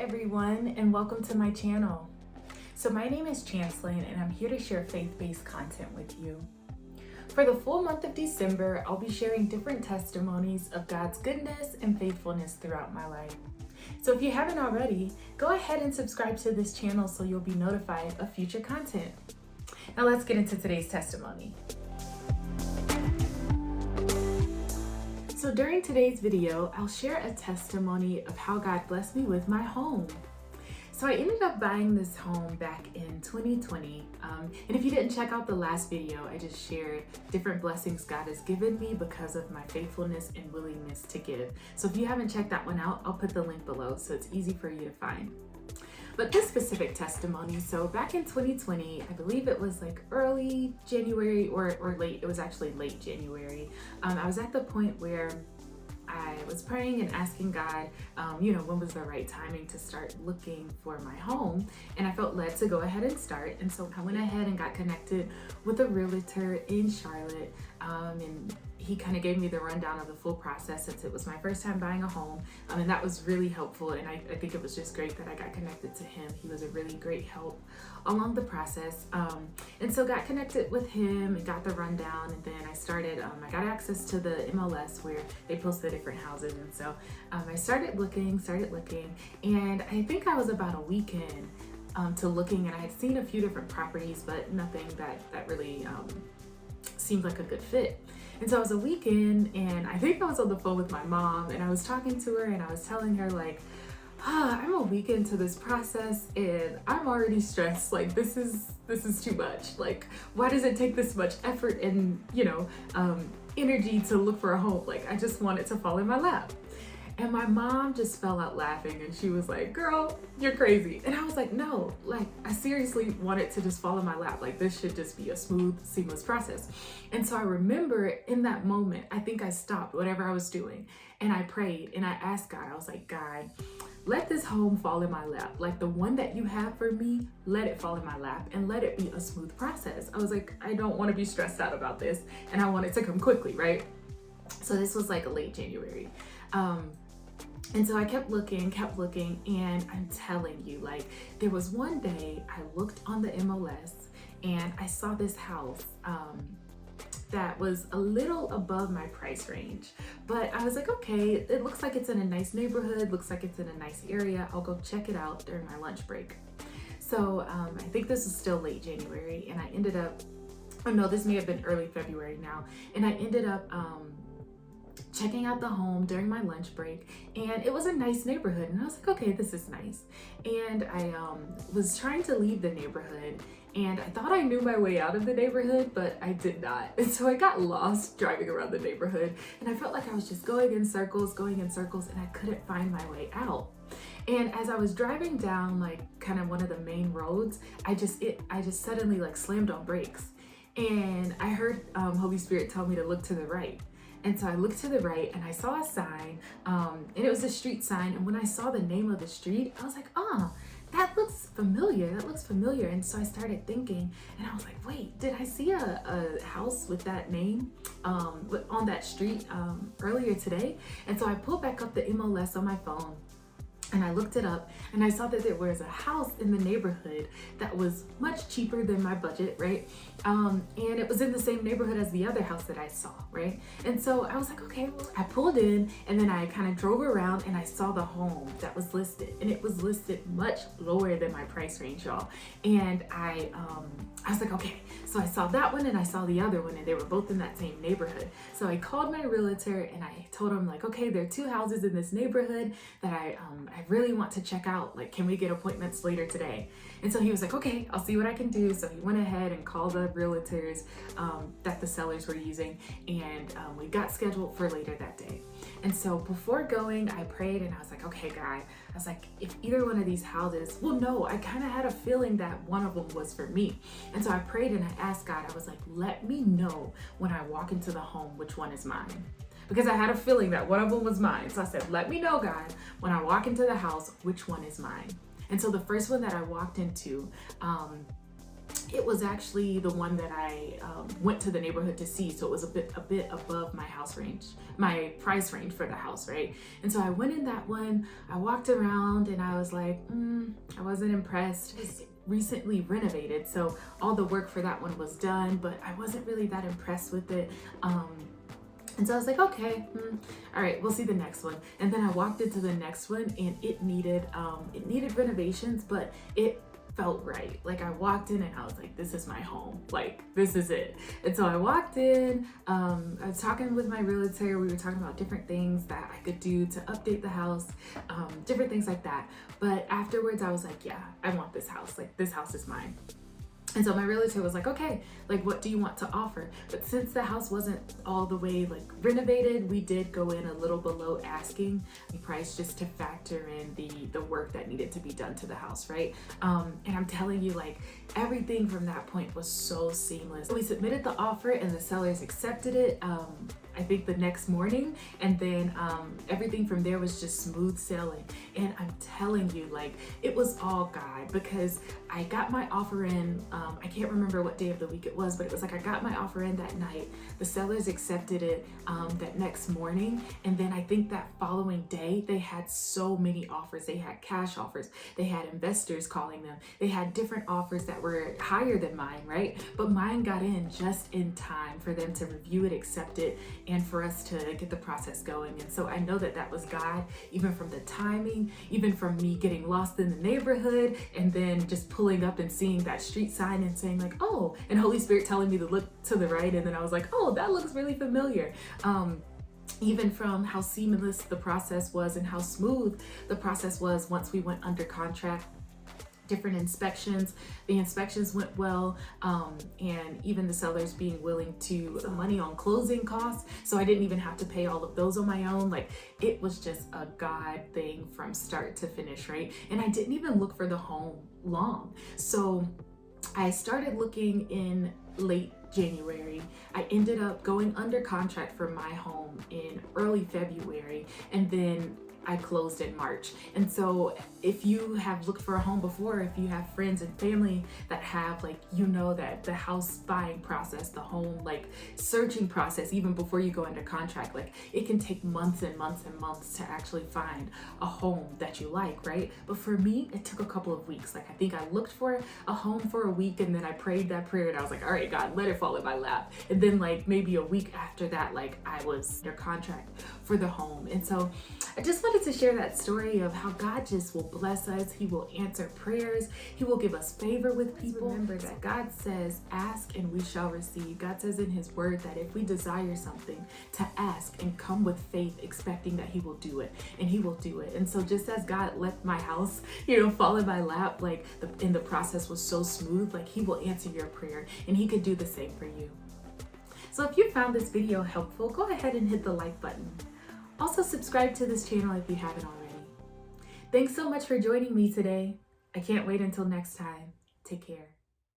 everyone, and welcome to my channel. So my name is Chancelyn and I'm here to share faith-based content with you. For the full month of December, I'll be sharing different testimonies of God's goodness and faithfulness throughout my life. So if you haven't already, go ahead and subscribe to this channel so you'll be notified of future content. Now let's get into today's testimony. So during today's video, I'll share a testimony of how God blessed me with my home. So I ended up buying this home back in 2020. And if you didn't check out the last video, I just shared different blessings God has given me because of my faithfulness and willingness to give. So if you haven't checked that one out, I'll put the link below so it's easy for you to find. But this specific testimony, so back in 2020, I believe it was like early January or late, it was actually late January. I was at the point where I was praying and asking God, when was the right timing to start looking for my home? And I felt led to go ahead and start. And so I went ahead and got connected with a realtor in Charlotte. And he kind of gave me the rundown of the full process since it was my first time buying a home. And that was really helpful. And I think it was just great that I got connected to him. He was a really great help along the process. And so got connected with him and got the rundown. And then I started, I got access to the MLS where they post the different houses. And so I started looking, and I think I was about a weekend to looking, and I had seen a few different properties, but nothing that really seemed like a good fit. And so I was a weekend, and I think I was on the phone with my mom, and I was talking to her, and I was telling her like, I'm a week into this process and I'm already stressed. Like this is too much. Like, why does it take this much effort and energy to look for a home? Like, I just want it to fall in my lap. And my mom just fell out laughing and she was like, girl, you're crazy. And I was like, no, like I seriously want it to just fall in my lap. Like this should just be a smooth, seamless process. And so I remember in that moment, I think I stopped whatever I was doing and I prayed and I asked God, I was like, God, let this home fall in my lap. Like the one that you have for me, let it fall in my lap and let it be a smooth process. I was like, I don't want to be stressed out about this and I want it to come quickly, right? So this was like a late January. And so I kept looking, and I'm telling you, like, there was one day I looked on the MLS and I saw this house that was a little above my price range. But I was like, okay, it looks like it's in a nice neighborhood, looks like it's in a nice area. I'll go check it out during my lunch break. So I think this is still late January, and I ended up, oh no, this may have been early February now, and I ended up checking out the home during my lunch break, and it was a nice neighborhood, and I was like, okay, this is nice. And I was trying to leave the neighborhood, and I thought I knew my way out of the neighborhood, but I did not. And so I got lost driving around the neighborhood, and I felt like I was just going in circles, and I couldn't find my way out. And as I was driving down like kind of one of the main roads, I just suddenly like slammed on brakes, and I heard Holy Spirit tell me to look to the right. And so I looked to the right and I saw a sign, and it was a street sign. And when I saw the name of the street, I was like, that looks familiar. And so I started thinking, and I was like, wait, did I see a house with that name on that street earlier today? And so I pulled back up the MLS on my phone and I looked it up, and I saw that there was a house in the neighborhood that was much cheaper than my budget, right? And it was in the same neighborhood as the other house that I saw, right? And so I was like, okay, well, I pulled in, and then I kind of drove around and I saw the home that was listed, and it was listed much lower than my price range, y'all. And I was like, okay, so I saw that one and I saw the other one, and they were both in that same neighborhood. So I called my realtor and I told him like, okay, there are two houses in this neighborhood that I really want to check out. Like, can we get appointments later today? And so he was like, okay, I'll see what I can do. So he went ahead and called the realtors that the sellers were using, and we got scheduled for later that day. And so before going, I prayed and I was like, okay, God, I was like, if either one of these houses, well, no, I kind of had a feeling that one of them was for me. And so I prayed and I asked God, I was like, let me know when I walk into the home which one is mine. Because I had a feeling that one of them was mine. So I said, let me know, God, when I walk into the house, which one is mine. And so the first one that I walked into, it was actually the one that I went to the neighborhood to see, so it was a bit above my house range, my price range for the house, right? And so I went in that one. I walked around and I was like, I wasn't impressed. It was recently renovated, so all the work for that one was done, but I wasn't really that impressed with it. And so I was like, okay, all right, we'll see the next one. And then I walked into the next one, and it needed renovations, but it felt right. Like, I walked in and I was like, this is my home. Like, this is it. And so I walked in, I was talking with my realtor. We were talking about different things that I could do to update the house, different things like that. But afterwards I was like, yeah, I want this house. Like, this house is mine. And so my realtor was like, okay, like, what do you want to offer? But since the house wasn't all the way like renovated, we did go in a little below asking price just to factor in the work that needed to be done to the house, right? And I'm telling you, like, everything from that point was so seamless. We submitted the offer and the sellers accepted it. I think the next morning, and then everything from there was just smooth sailing. And I'm telling you, like, it was all God, because I got my offer in, I can't remember what day of the week it was, but it was like I got my offer in that night. The sellers accepted it that next morning, and then I think that following day they had so many offers. They had cash offers, they had investors calling them, they had different offers that were higher than mine, right? But mine got in just in time for them to review it, accept it, and for us to get the process going. And so I know that that was God, even from the timing, even from me getting lost in the neighborhood and then just pulling up and seeing that street sign and saying like, oh, and Holy Spirit telling me to look to the right, and then I was like, oh, that looks really familiar. Even from how seamless the process was and how smooth the process was once we went under contract. Different inspections, the inspections went well, and even the sellers being willing to put some money on closing costs, so I didn't even have to pay all of those on my own. Like, it was just a God thing from start to finish, right? And I didn't even look for the home long. So I started looking in late January. I ended up going under contract for my home in early February, and then I closed in March. And so if you have looked for a home before, if you have friends and family that have, like, you know that the house buying process, the home like searching process, even before you go under contract, like, it can take months and months and months to actually find a home that you like, right? But for me, it took a couple of weeks. Like, I think I looked for a home for a week, and then I prayed that prayer and I was like, all right, God, let it fall in my lap. And then like maybe a week after that, like, I was under contract for the home. And so I just wanted to share that story of how God just will bless us. He will answer prayers. He will give us favor with people. Remember that God says, ask and we shall receive. God says in his word that if we desire something, to ask and come with faith, expecting that he will do it, and he will do it. And so just as God let my house, fall in my lap, like, the process was so smooth, like, he will answer your prayer, and he could do the same for you. So if you found this video helpful, go ahead and hit the like button. Also, subscribe to this channel if you haven't already. Thanks so much for joining me today. I can't wait until next time. Take care.